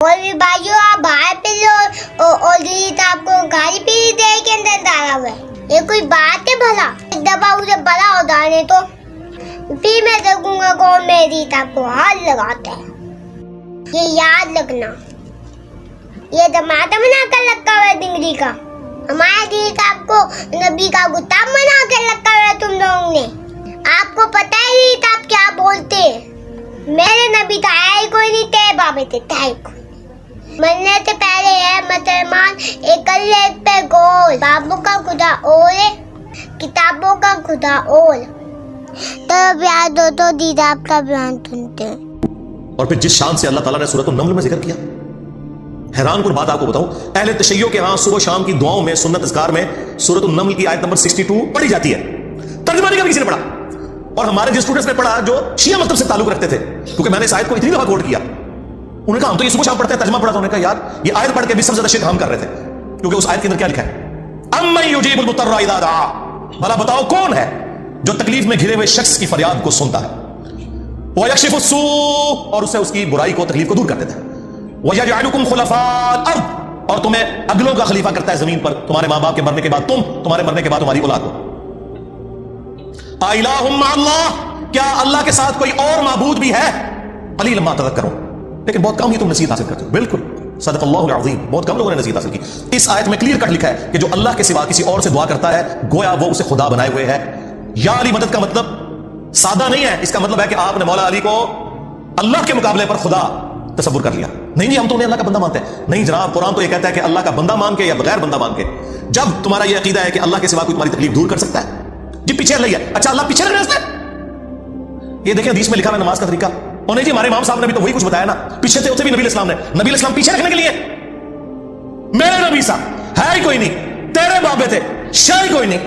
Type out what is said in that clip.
मौलवी भाइयों, आप बाहर पे लो और दीदी आप को गाड़ी पे दे के अंदर डाला हुआ है। ये कोई बात है भला? एक दफा उसे बड़ा हो जाने तो फिर मैं देखूंगा कौन मेरी आपको हाथ लगाता है। ये याद रखना, ये टमाटर बना कर रखा हुआ है डिंगरी का। हमारे दीदी आपको नबी का गुलाम बना कर रखा हुआ है तुम लोगों ने। आपको पता है दीदी आप क्या बोलते हैं? मेरे नबी तो आया ही कोई नहीं, तेरे बाबे थे ताई को। मरने से पहले है मुसलमान एक अल्लाह पे गोल, बाबू का खुदा और है, किताबों का खुदा और। तब याद हो तो दीदा आपका बयान सुनते हैं। और फिर जिस शान से अल्लाह ताला ने सूरत नम्ल में जिक्र किया, हैरान कुन बात आपको बताऊं, अहले तशय्यो के यहाँ सुबह शाम की दुआओं में, सुन्नत अज़कार में सूरत नम्ल की आयत नंबर 62 पढ़ी जाती है। तर्जुमा नहीं कभी किसी ने पढ़ा। और हमारे जिस स्टूडेंट्स ने पढ़ा जो शिया मजहब से ताल्लुक रखते थे, क्योंकि मैंने इस आयत को इतनी दफा कोट किया, उन्होंने कहा हम तो ये सुबह शाम पढ़ते हैं, तर्जुमा पढ़ा, तो उन्होंने कहा यार ये आयत पढ़ के भी सबसे ज्यादा शिर्क हम कर रहे थे, क्योंकि उस आयत के अंदर क्या लिखा है? अम्मन युजीबुल मुत्तर्रा इज़ा दआ, भला बताओ कौन है जो तकलीफ में घिरे हुए शख्स की फरियाद को सुनता है, व यक्शिफुस सू, और उससे उसकी बुराई को, तकलीफ को दूर कर देता है, व यजअलुकुम खुलफाअल अर्द, और तुम्हें अगलों का खलीफा करता है जमीन पर, तुम्हारे मां बाप के मरने के बाद तुम, तुम्हारे मरने के बाद तुम्हारी औलाद को। आइलाहुम अल्लाह, क्या अल्लाह के साथ कोई और माबूद भी है? कलीलन मा तज़क्करून, लेकिन बहुत कम ही तुम नसीहत हासिल करते हो। बिल्कुल सदक़ल्लाहुल अज़ीम, बहुत कम लोगों ने नसीहत हासिल की। इस आयत में क्लियर कट लिखा है कि जो अल्लाह के सिवा किसी और से दुआ करता है, गोया वो उसे खुदा बनाए हुए है। या अली मदद का मतलब सादा नहीं है, इसका मतलब है कि आपने मौला अली को अल्लाह के मुकाबले पर खुदा तसव्वुर कर लिया। नहीं जी, हम तो उन्हें अल्लाह का बंदा मानते हैं। नहीं जनाब, कुरान तो ये कहता है कि अल्लाह का बंदा मान के या बगैर बंदा मान के। जब तुम्हारा ये अकीदा है कि अल्लाह के सिवा कोई तुम्हारी तकलीफ दूर कर सकता है, जी पीछे रही है, अच्छा अल्लाह पीछे रह रहे, ये देखें हदीस में लिखा है नमाज का तरीका। और नहीं जी, हमारे इमाम साहब ने भी तो वही कुछ बताया ना, पीछे थे उसे भी नबी इस्लाम ने, नबी इस्लाम पीछे रखने के लिए। मेरे नबी साहब है ही कोई नहीं, तेरे बाबे थे शाही कोई नहीं,